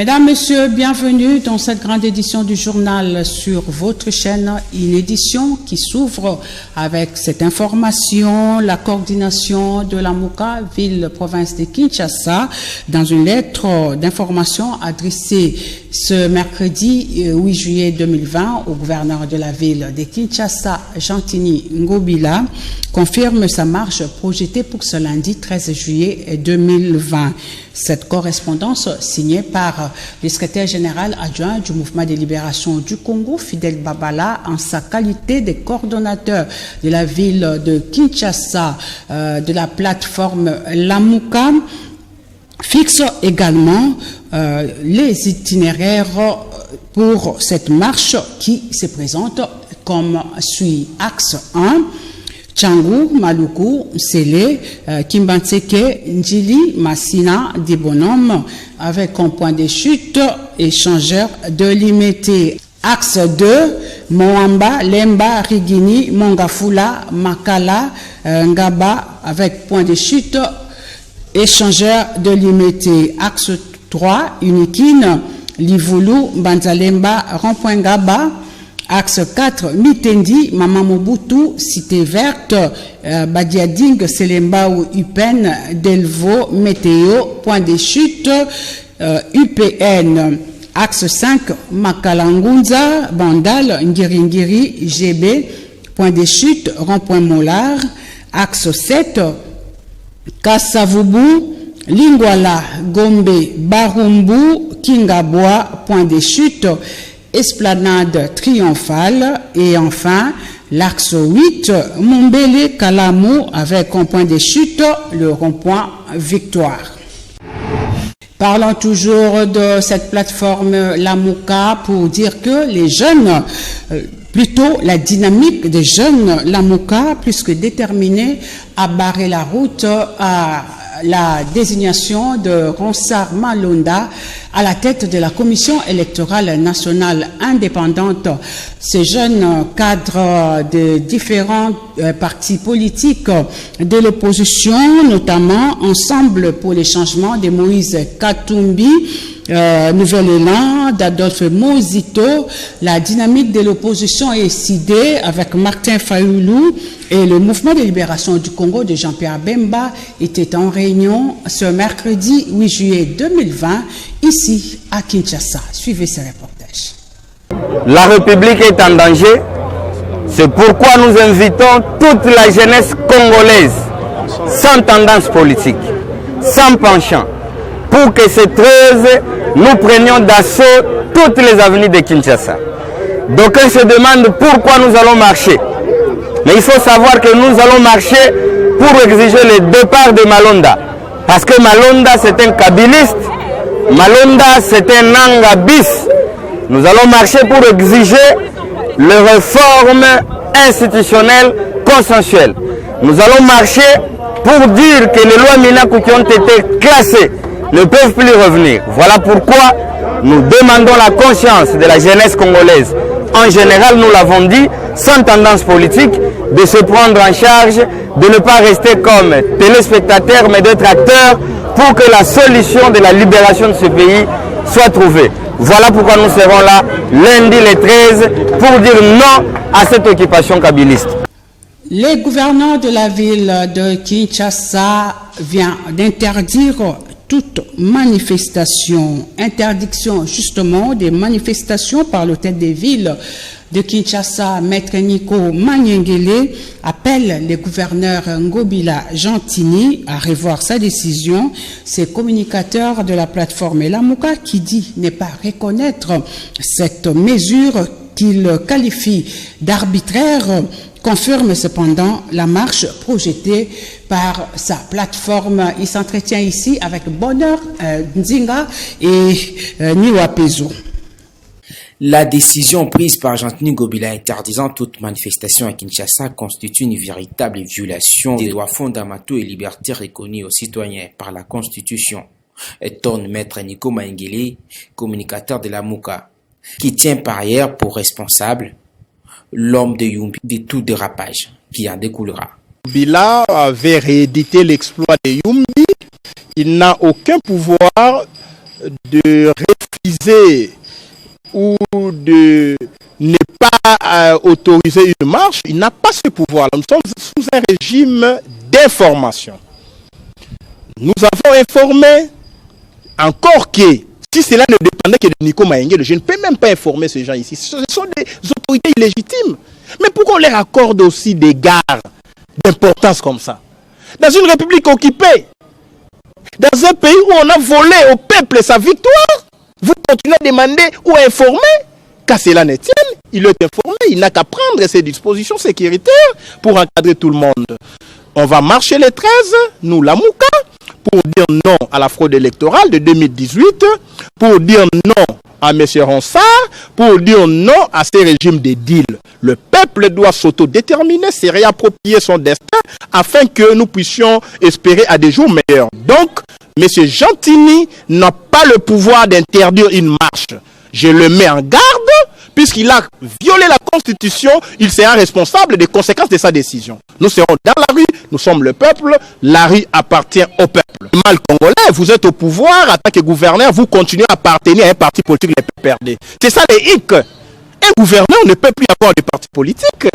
Mesdames, Messieurs, bienvenue dans cette grande édition du journal sur votre chaîne, une édition qui s'ouvre avec cette information, la coordination de la Mouka, ville-province de Kinshasa, dans une lettre d'information adressée ce mercredi 8 juillet 2020 au gouverneur de la ville de Kinshasa, Gentini Ngobila, confirme sa marche projetée pour ce lundi 13 juillet 2020. Cette correspondance signée par le secrétaire général adjoint du Mouvement de libération du Congo, Fidel Babala, en sa qualité de coordonnateur de la ville de Kinshasa, de la plateforme Lamouka, fixe également les itinéraires pour cette marche qui se présente comme suit. Axe 1, Tchangou, Maluku, Sele, Kimbanseke, Ndjili, Massina, des bonhommes, avec un point de chute, échangeur de limité. Axe 2, Moamba, Lemba, Rigini, Mongafula, Makala, Ngaba, avec point de chute, échangeur de limité. Axe 3, Unikine, Livulu, Banzalemba, Rond-Point Ngaba. Axe 4, Mitendi, Mama Mobutu, Cité Verte, Badiading, Selemba ou Upen, Delvo, Météo, Point de chute, UPN. Axe 5, Makalangunza, Bandal, Ngiringiri, GB, Point de chute, Rond-Point Molar. Axe 7, Kassavubu, Lingwala, Gombe, Barumbu, Kingabwa, Point de chute, Esplanade triomphale. Et enfin, l'axe 8, Mombele Kalamou, avec un point de chute, le rond-point Victoire. Parlons toujours de cette plateforme Lamouka pour dire que les jeunes, plutôt la dynamique des jeunes Lamouka, plus que déterminés à barrer la route à la désignation de Ronsard Malonda à la tête de la Commission électorale nationale indépendante. Ces jeunes cadres de différents partis politiques de l'opposition, notamment Ensemble pour les changements de Moïse Katumbi, Nouvel Élan d'Adolphe Mozito, la dynamique de l'opposition est sidée avec Martin Fayoulou et le Mouvement de libération du Congo de Jean-Pierre Bemba était en réunion ce mercredi 8 juillet 2020 ici à Kinshasa. Suivez ce reportage. La République est en danger. C'est pourquoi nous invitons toute la jeunesse congolaise sans tendance politique, sans penchant, pour que ce 13, nous prenions d'assaut toutes les avenues de Kinshasa. D'aucuns se demandent pourquoi nous allons marcher. Mais il faut savoir que nous allons marcher pour exiger le départ de Malonda. Parce que Malonda, c'est un kabiliste. Malonda, c'est un angabis. Nous allons marcher pour exiger les réformes institutionnelles consensuelles. Nous allons marcher pour dire que les lois Minakou qui ont été classées ne peuvent plus revenir. Voilà pourquoi nous demandons la conscience de la jeunesse congolaise. En général, nous l'avons dit, sans tendance politique, de se prendre en charge, de ne pas rester comme téléspectateurs, mais d'être acteurs pour que la solution de la libération de ce pays soit trouvée. Voilà pourquoi nous serons là lundi le 13 pour dire non à cette occupation kabiliste. Le gouverneur de la ville de Kinshasa vient d'interdire toute manifestation, interdiction justement des manifestations par le tête des villes de Kinshasa. Maître Nico Manyengele appelle le gouverneur Ngobila Gentini à revoir sa décision. C'est communicateur de la plateforme Lamouka qui dit ne pas reconnaître cette mesure qu'il qualifie d'arbitraire, confirme cependant la marche projetée par sa plateforme. Il s'entretient ici avec Bonheur Nzinga et Niwa Pezo. La décision prise par Gentini Ngobila interdisant toute manifestation à Kinshasa constitue une véritable violation des droits fondamentaux et libertés reconnus aux citoyens par la Constitution, étonne Maître Nico Manyengele, communicateur de la Mouka, qui tient par ailleurs pour responsable l'homme de Yumbi de tout dérapage qui en découlera. Ngobila avait réédité l'exploit de Yumbi. Il n'a aucun pouvoir de refuser ou de ne pas autoriser une marche, il n'a pas ce pouvoir. Nous sommes sous un régime d'information. Nous avons informé encore que si cela ne dépendait que de Nico Mayengue, je ne peux même pas informer ces gens ici. Ce sont des autorités illégitimes. Mais pourquoi on leur accorde aussi des gares d'importance comme ça? Dans une république occupée, dans un pays où on a volé au peuple sa victoire, vous continuez à demander ou à informer? Qu'à cela ne tienne, il est informé, il n'a qu'à prendre ses dispositions sécuritaires pour encadrer tout le monde. On va marcher les 13, nous la Mouka, pour dire non à la fraude électorale de 2018, pour dire non à M. Ronsard, pour dire non à ces régimes de deal. Le peuple doit s'autodéterminer, se réapproprier son destin afin que nous puissions espérer à des jours meilleurs. Donc, M. Gentini n'a pas le pouvoir d'interdire une marche. Je le mets en garde, puisqu'il a violé la Constitution, il sera responsable des conséquences de sa décision. Nous serons dans la rue, nous sommes le peuple, la rue appartient au peuple. Mal congolais, vous êtes au pouvoir, en tant que gouverneur, vous continuez à appartenir à un parti politique, les peuples perdus. C'est ça les hic. Un gouverneur ne peut plus avoir de parti politique.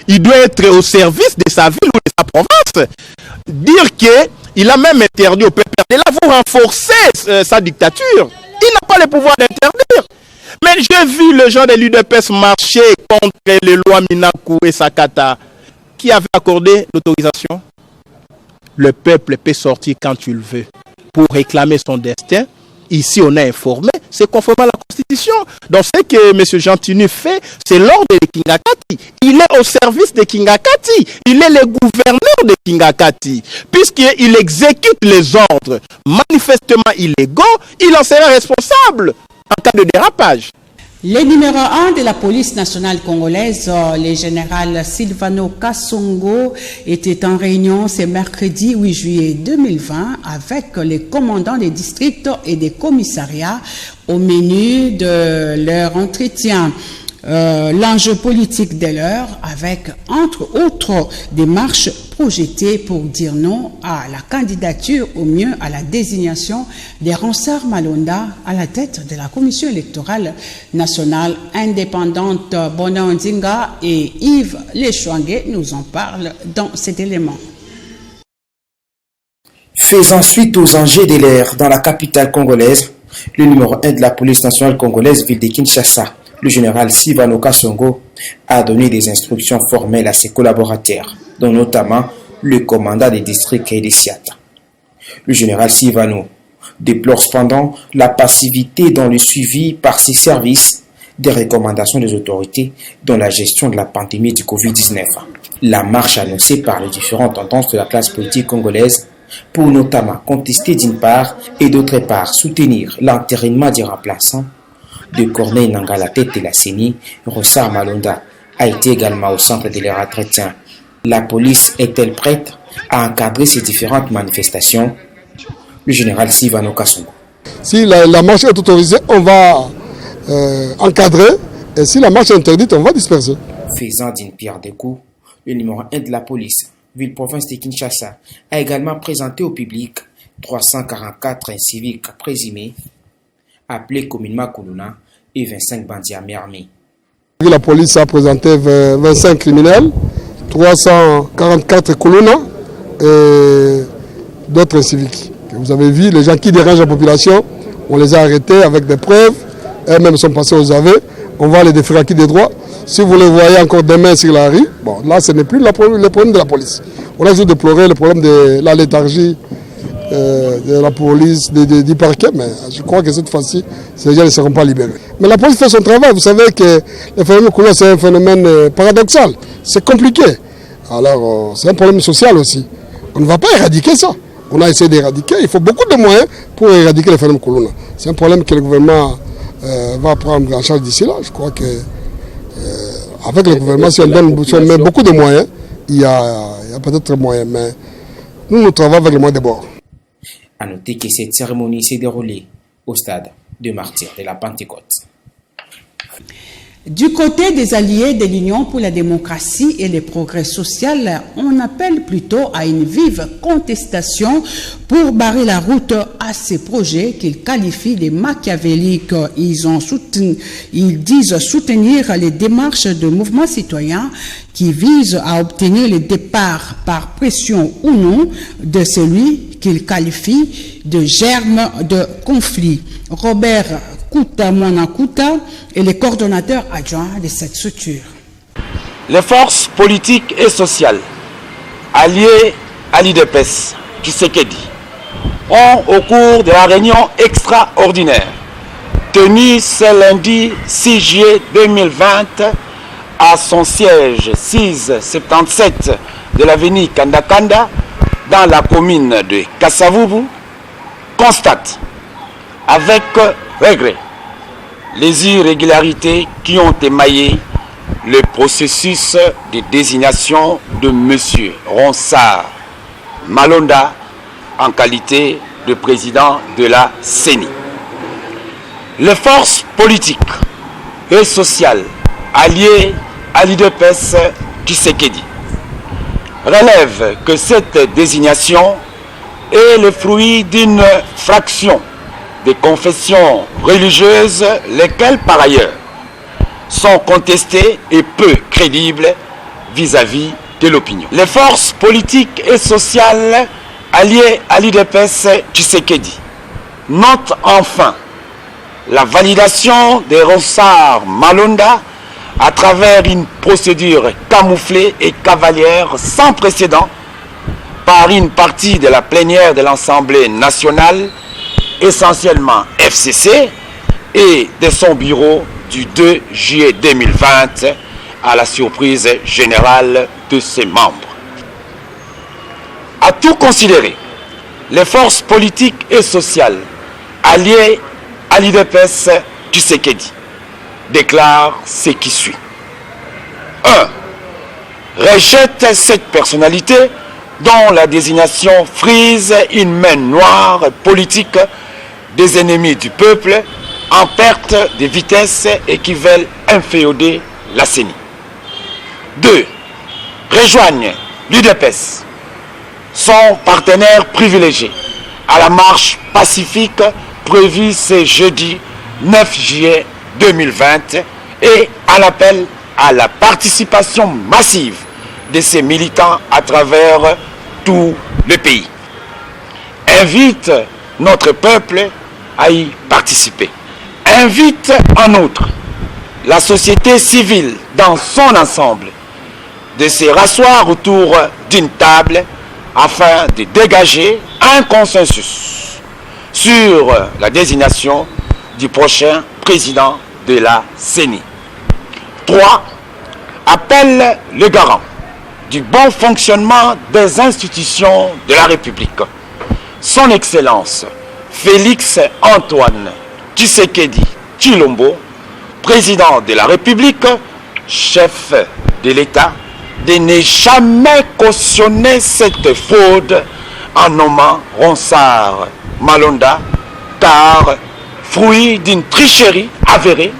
Il doit être au service de sa ville ou de sa province. Dire qu'il a même interdit au peuple perdus, là vous renforcez sa dictature. Il n'a pas le pouvoir d'interdire. Mais j'ai vu les gens de l'UDPS marcher contre les lois Minakou et Sakata. Qui avait accordé l'autorisation? Le peuple peut sortir quand il veut pour réclamer son destin. Ici, on est informé, c'est conformément à la Constitution. Donc, ce que M. Gentini fait, c'est l'ordre de Kingakati. Il est au service de Kingakati. Il est le gouverneur de Kingakati. Puisqu'il exécute les ordres manifestement illégaux, il en sera responsable en cas de dérapage. Le numéro 1 de la police nationale congolaise, le général Silvano Kasongo, était en réunion ce mercredi 8 juillet 2020 avec les commandants des districts et des commissariats au menu de leur entretien. L'enjeu politique de l'heure avec, entre autres, des marches projetées pour dire non à la candidature, au mieux à la désignation de Ronsard Malonda à la tête de la Commission électorale nationale indépendante. Bona Ondinga et Yves Lechouangue nous en parlent dans cet élément. Faisant suite aux enjeux de l'ère dans la capitale congolaise, le numéro 1 de la police nationale congolaise, ville de Kinshasa, le général Silvano Kasongo, a donné des instructions formelles à ses collaborateurs, dont notamment le commandant des districts et des SIAT. Le général Silvano déplore cependant la passivité dans le suivi par ses services des recommandations des autorités dans la gestion de la pandémie du Covid-19. La marche annoncée par les différentes tendances de la classe politique congolaise pour notamment contester d'une part et d'autre part soutenir l'entérinement des remplaçants de Corneille Nangaa à la tête de la CENI, Ronsard Malonda a été également au centre de leur entretien. La police est-elle prête à encadrer ces différentes manifestations? Le général Silvano Kasongo. Si la marche est autorisée, on va encadrer, et si la marche est interdite, on va disperser. Faisant d'une pierre deux coups, le numéro 1 de la police, ville-province de Kinshasa, a également présenté au public 344 civiques présumés, appelés communément Kuluna, et 25 bandits armés. La police a présenté 25 criminels, 344 Kuluna et d'autres civiques. Vous avez vu, les gens qui dérangent la population, on les a arrêtés avec des preuves, eux-mêmes sont passés aux aveux, on va les déférer acquis des droits. Si vous les voyez encore demain sur la rue, bon, là ce n'est plus le problème de la police. On a juste déploré le problème de la léthargie de la police, du parquet, mais je crois que cette fois-ci, ces gens ne seront pas libérés. Mais la police fait son travail. Vous savez que le phénomène Kuluna, c'est un phénomène paradoxal. C'est compliqué. Alors, c'est un problème social aussi. On ne va pas éradiquer ça. On a essayé d'éradiquer. Il faut beaucoup de moyens pour éradiquer le phénomène Kuluna. C'est un problème que le gouvernement va prendre en charge d'ici là. Je crois que avec le gouvernement, si on met beaucoup de moyens, il y a peut-être moyens. Mais nous travaillons avec les moyens de bord. A noter que cette cérémonie s'est déroulée au stade de Martyrs de la Pentecôte. Du côté des alliés de l'Union pour la démocratie et le progrès social, on appelle plutôt à une vive contestation pour barrer la route à ces projets qu'ils qualifient de machiavéliques. Ils disent soutenir les démarches de mouvements citoyens qui visent à obtenir le départ par pression ou non de celui qu'ils qualifient de germe de conflit. Robert Kouta Mwanakouta est le coordonnateur adjoint de cette structure. Les forces politiques et sociales alliées à l'IDPS, Tshisekedi, ont, au cours de la réunion extraordinaire tenue ce lundi 6 juillet 2020 à son siège 677 de l'avenue Kandakanda dans la commune de Kassavubu, constate avec regret les irrégularités qui ont émaillé le processus de désignation de M. Ronsard Malonda en qualité de président de la CENI. Les forces politiques et sociales alliées à l'IDPS Tshisekedi relèvent que cette désignation est le fruit d'une fraction des confessions religieuses, lesquelles par ailleurs sont contestées et peu crédibles vis-à-vis de l'opinion. Les forces politiques et sociales alliées à l'IDPS Tshisekedi notent enfin la validation des Ronsard Malonda à travers une procédure camouflée et cavalière sans précédent par une partie de la plénière de l'Assemblée nationale, essentiellement FCC, et de son bureau du 2 juillet 2020 à la surprise générale de ses membres. À tout considérer, les forces politiques et sociales alliées à l'IDPS Tshisekedi déclarent ce qui suit. 1. Rejette cette personnalité dont la désignation frise une main noire politique des ennemis du peuple en perte de vitesse et qui veulent inféoder la CENI. 2. Rejoignent l'UDPS, son partenaire privilégié, à la marche pacifique prévue ce jeudi 9 juillet 2020 et à l'appel à la participation massive de ces militants à travers tout le pays. Invite notre peuple à y participer. Invite en outre la société civile dans son ensemble de se rasseoir autour d'une table afin de dégager un consensus sur la désignation du prochain président de la CENI. 3. Appelle le garant du bon fonctionnement des institutions de la République, son Excellence Félix Antoine Tshisekedi Tshilombo, président de la République, chef de l'État, de ne jamais cautionner cette fraude en nommant Ronsard Malonda, car fruit d'une tricherie avérée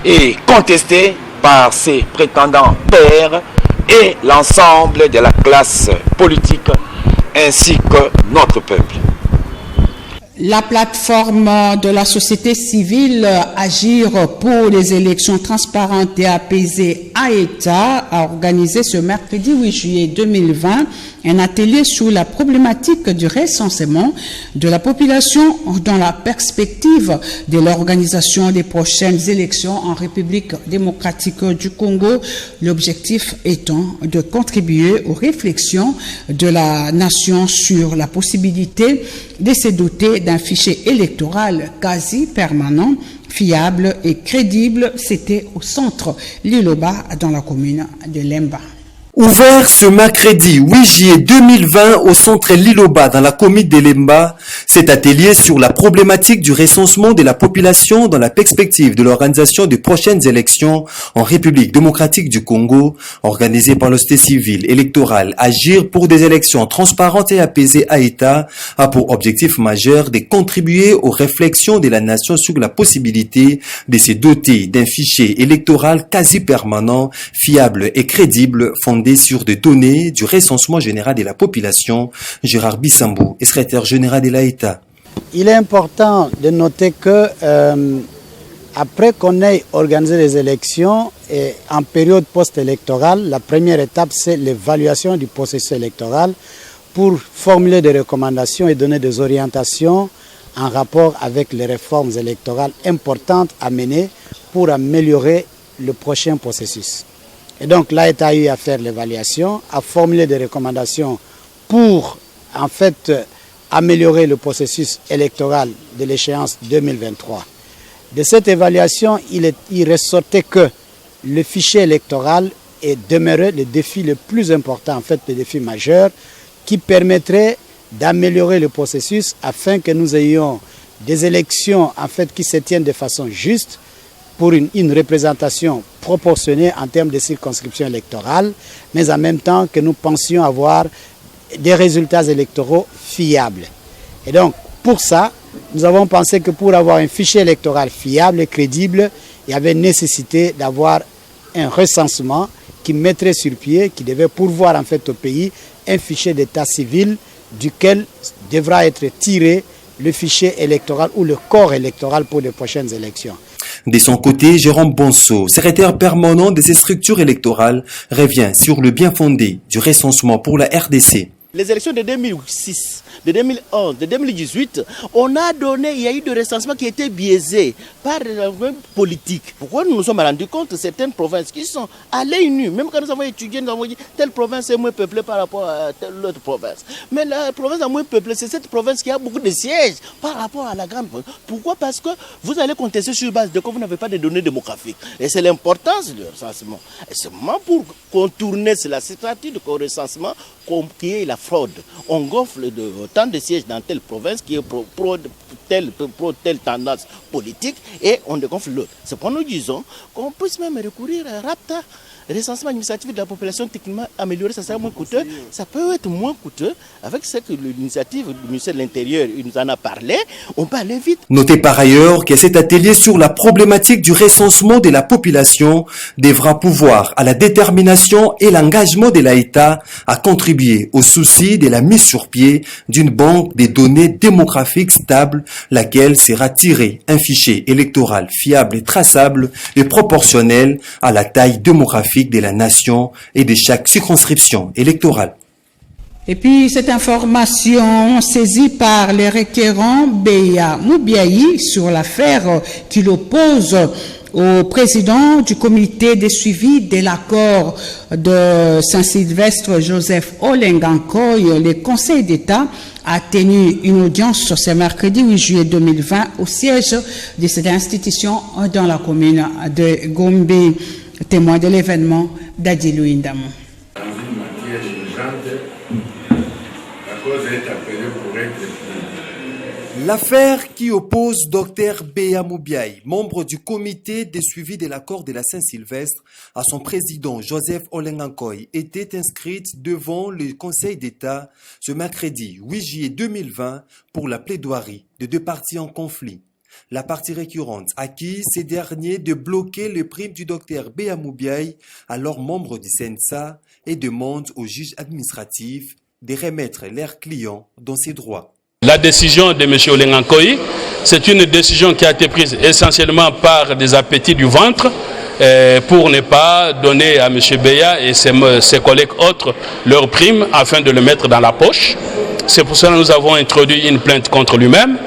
et contestée par ses prétendants pairs et l'ensemble de la classe politique ainsi que notre peuple. La plateforme de la société civile Agir pour les élections transparentes et apaisées à État a organisé ce mercredi 8 juillet 2020 un atelier sur la problématique du recensement de la population dans la perspective de l'organisation des prochaines élections en République démocratique du Congo, l'objectif étant de contribuer aux réflexions de la nation sur la possibilité de se doter d'un fichier électoral quasi permanent, fiable et crédible. C'était au centre Liloba dans la commune de Lemba. Ouvert ce mercredi 8 juillet 2020 au centre Liloba dans la commune d'Elemba, cet atelier sur la problématique du recensement de la population dans la perspective de l'organisation des prochaines élections en République démocratique du Congo, organisé par le société civile électorale Agir pour des élections transparentes et apaisées à État, a pour objectif majeur de contribuer aux réflexions de la nation sur la possibilité de se doter d'un fichier électoral quasi permanent, fiable et crédible, fondé sur des données du recensement général de la population. Gérard Bissambou, secrétaire général de l'État. Il est important de noter que après qu'on ait organisé les élections et en période post-électorale, la première étape c'est l'évaluation du processus électoral pour formuler des recommandations et donner des orientations en rapport avec les réformes électorales importantes à mener pour améliorer le prochain processus. Et donc l'État a eu à faire l'évaluation, à formuler des recommandations pour en fait améliorer le processus électoral de l'échéance 2023. De cette évaluation, il ressortait que le fichier électoral est demeuré le défi le plus important, en fait le défi majeur, qui permettrait d'améliorer le processus afin que nous ayons des élections en fait qui se tiennent de façon juste, pour une représentation proportionnée en termes de circonscription électorale, mais en même temps que nous pensions avoir des résultats électoraux fiables. Et donc, pour ça, nous avons pensé que pour avoir un fichier électoral fiable et crédible, il y avait nécessité d'avoir un recensement qui mettrait sur pied, qui devait pourvoir en fait au pays un fichier d'état civil duquel devra être tiré le fichier électoral ou le corps électoral pour les prochaines élections. De son côté, Jérôme Bonso, secrétaire permanent de ces structures électorales, revient sur le bien fondé du recensement pour la RDC. Les élections de 2006, de 2011, de 2018, il y a eu des recensements qui étaient biaisés par la politique. Pourquoi nous nous sommes rendus compte de certaines provinces qui sont à l'œil nu, même quand nous avons étudié, nous avons dit telle province est moins peuplée par rapport à telle autre province. Mais la province la moins peuplée, c'est cette province qui a beaucoup de sièges par rapport à la grande province. Pourquoi? Parce que vous allez contester sur base de quoi vous n'avez pas de données démographiques. Et c'est l'importance du recensement. Et c'est vraiment pour contourner la stratégie de recensement qui est la fraude. On gonfle autant de sièges dans telle province qui est pro telle tendance politique et on dégonfle l'autre. C'est pourquoi nous disons qu'on puisse même recourir à RAPTA, recensement administratif de la population techniquement amélioré, ça sera moins coûteux. Ça peut être moins coûteux avec cette l'initiative du ministère de l'Intérieur, il nous en a parlé, on peut aller vite. Notez par ailleurs que cet atelier sur la problématique du recensement de la population devra pouvoir à la détermination et l'engagement de l'État à contribuer au souci de la mise sur pied d'une banque de données démographiques stable, laquelle sera tirée un fichier électoral fiable et traçable et proportionnel à la taille démographique de la nation et de chaque circonscription électorale. Et puis, cette information saisie par les requérants Beya Moubiaï sur l'affaire qui l'oppose au président du comité de suivi de l'accord de Saint-Sylvestre, Joseph Olengankoy, le Conseil d'État a tenu une audience ce mercredi 8 juillet 2020 au siège de cette institution dans la commune de Gombe. Témoin de l'événement, Dadilou Indamou. Dans une matière urgente, la cause est appelée pour être. L'affaire qui oppose Dr Beya Moubiaï, membre du comité de suivi de l'accord de la Saint-Sylvestre, à son président Joseph Olengankoy, était inscrite devant le Conseil d'État ce mercredi 8 juillet 2020 pour la plaidoirie de deux parties en conflit. La partie récurrente accuse ces derniers de bloquer le prime du docteur Beya Moubiaï, alors membre du CNSA, et demande au juge administratif de remettre leurs clients dans ses droits. La décision de M. Olengankoy, c'est une décision qui a été prise essentiellement par des appétits du ventre pour ne pas donner à M. Beya et ses collègues autres leur prime afin de le mettre dans la poche. C'est pour cela que nous avons introduit une plainte contre lui-même.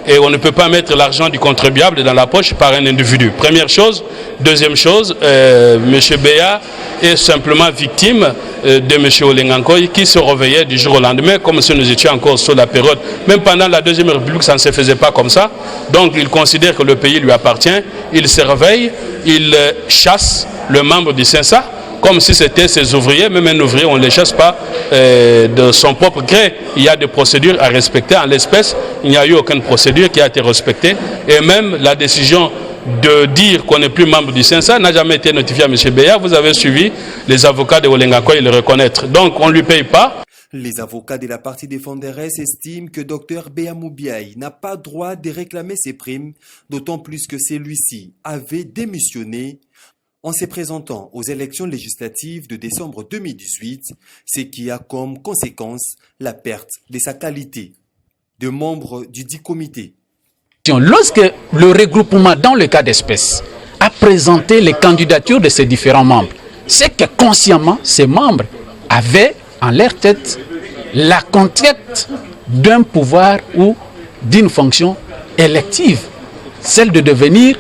Et on ne peut pas mettre l'argent du contribuable dans la poche par un individu. Première chose. Deuxième chose, M. Beya est simplement victime de M. Olengankoy qui se réveillait du jour au lendemain comme si nous étions encore sur la période. Même pendant la Deuxième République, ça ne se faisait pas comme ça. Donc il considère que le pays lui appartient. Il se réveille, il chasse le membre du CNSA comme si c'était ses ouvriers. Même un ouvrier, on ne les chasse pas de son propre gré. Il y a des procédures à respecter. En l'espèce, il n'y a eu aucune procédure qui a été respectée. Et même la décision de dire qu'on n'est plus membre du CENSA n'a jamais été notifiée à M. Beya. Vous avez suivi les avocats de Olengakoy le reconnaître. Donc, on ne lui paye pas. Les avocats de la partie défenderesse estiment que Dr Beya Moubiaï n'a pas droit de réclamer ses primes, d'autant plus que celui-ci avait démissionné en se présentant aux élections législatives de décembre 2018, ce qui a comme conséquence la perte de sa qualité de membre du dit comité. Lorsque le regroupement, dans le cas d'espèce, a présenté les candidatures de ses différents membres, c'est que consciemment, ces membres avaient en leur tête la conquête d'un pouvoir ou d'une fonction élective, celle de devenir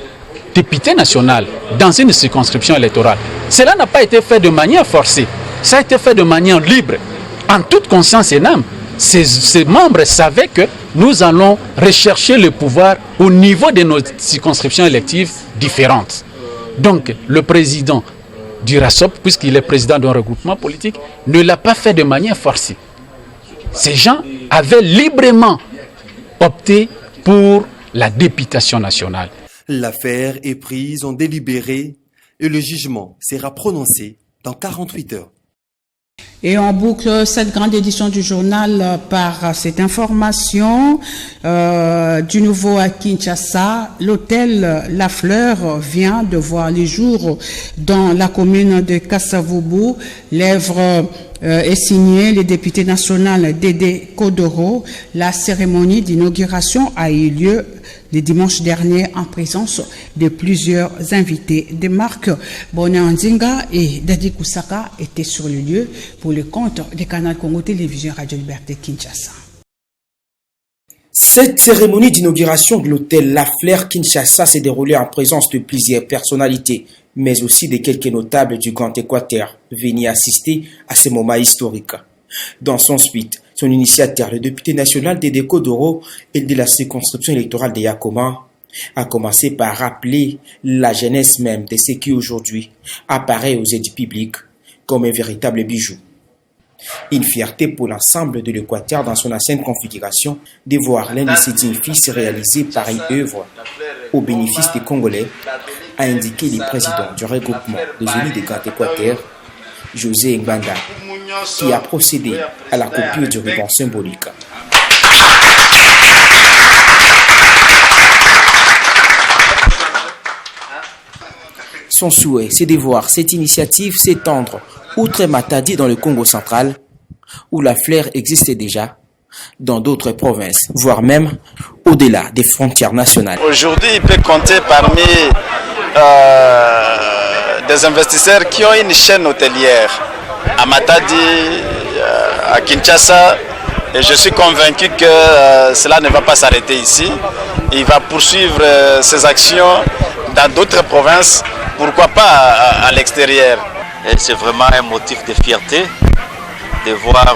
député national dans une circonscription électorale. Cela n'a pas été fait de manière forcée, ça a été fait de manière libre, en toute conscience et âme. Ces membres savaient que nous allons rechercher le pouvoir au niveau de nos circonscriptions électives différentes. Donc le président du RASOP, puisqu'il est président d'un regroupement politique, ne l'a pas fait de manière forcée. Ces gens avaient librement opté pour la députation nationale. L'affaire est prise en délibéré et le jugement sera prononcé dans 48 heures. Et on boucle cette grande édition du journal par cette information du nouveau à Kinshasa. L'hôtel La Fleur vient de voir les jours dans la commune de Kasavubu. L'œuvre est signée le député national Dédé Kodoro. La cérémonie d'inauguration a eu lieu le dimanche dernier en présence de plusieurs invités. Des marques Boné Nzinga et Dadi Kusaka étaient sur le lieu pour le compte des canaux Congo Télévision Radio Liberté Kinshasa. Cette cérémonie d'inauguration de l'hôtel La Fleur Kinshasa s'est déroulée en présence de plusieurs personnalités, mais aussi de quelques notables du Grand Équateur venus assister à ce moment historique. Dans son suite, son initiateur, le député national Dédé Kodoro et de la circonscription électorale de Yakoma, a commencé par rappeler la jeunesse même de ce qui aujourd'hui apparaît aux yeux du public comme un véritable bijou. Une fierté pour l'ensemble de l'Équateur dans son ancienne configuration de voir l'un de ses dignes fils réaliser pareille œuvre au bénéfice des Congolais, a indiqué le président du regroupement des unis des Grands Équateurs, José Ngbanda, qui a procédé à la coupure du ruban symbolique. Son souhait, c'est de voir cette initiative s'étendre outre Matadi dans le Congo central, où la fleur existe déjà, dans d'autres provinces, voire même au-delà des frontières nationales. Aujourd'hui, il peut compter parmi des investisseurs qui ont une chaîne hôtelière à Matadi, à Kinshasa, et je suis convaincu que cela ne va pas s'arrêter ici. Il va poursuivre ses actions dans d'autres provinces, pourquoi pas à l'extérieur. C'est vraiment un motif de fierté de voir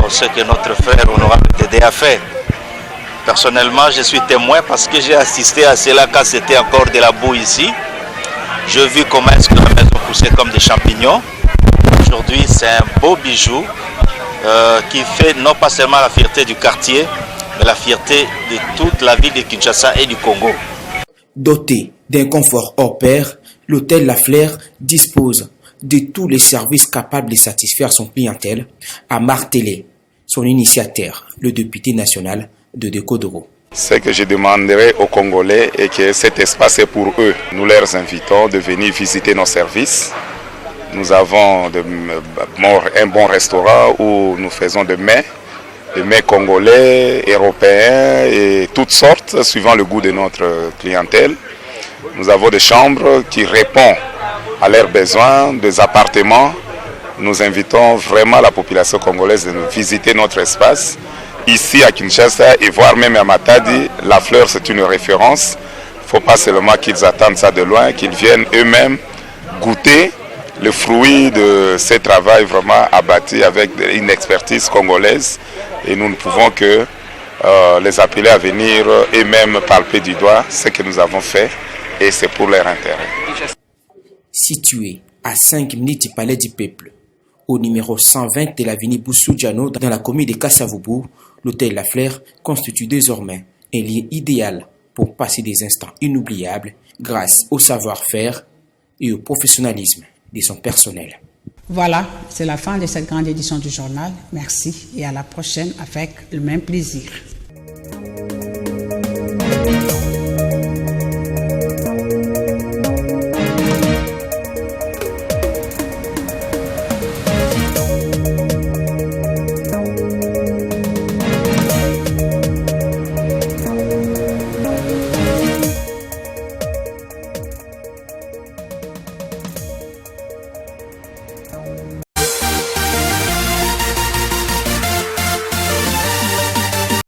ce que notre frère honorable Dédé a fait. Personnellement, je suis témoin parce que j'ai assisté à cela quand c'était encore de la boue ici. J'ai vu comment est-ce que la maison poussait comme des champignons. Aujourd'hui, c'est un beau bijou qui fait non pas seulement la fierté du quartier, mais la fierté de toute la ville de Kinshasa et du Congo. Doté d'un confort hors pair, l'hôtel La Fleur dispose de tous les services capables de satisfaire son clientèle, a martelé son initiateur, le député national Dédé Kodoro. Ce que je demanderai aux Congolais est que cet espace est pour eux. Nous leur invitons de venir visiter nos services. Nous avons un bon restaurant où nous faisons des mets congolais, européens et toutes sortes, suivant le goût de notre clientèle. Nous avons des chambres qui répondent à leurs besoins, des appartements. Nous invitons vraiment la population congolaise de visiter notre espace. Ici à Kinshasa et voire même à Matadi, La Fleur c'est une référence. Il ne faut pas seulement qu'ils attendent ça de loin, qu'ils viennent eux-mêmes goûter le fruit de ce travail vraiment abattu avec une expertise congolaise. Et nous ne pouvons que les appeler à venir eux-mêmes palper du doigt ce que nous avons fait et c'est pour leur intérêt. Situé à 5 minutes du Palais du Peuple. Au numéro 120 de l'avenue Boussou-Diano, dans la commune de Kassavoubou, l'hôtel La Fleur constitue désormais un lieu idéal pour passer des instants inoubliables grâce au savoir-faire et au professionnalisme de son personnel. Voilà, c'est la fin de cette grande édition du journal. Merci et à la prochaine avec le même plaisir.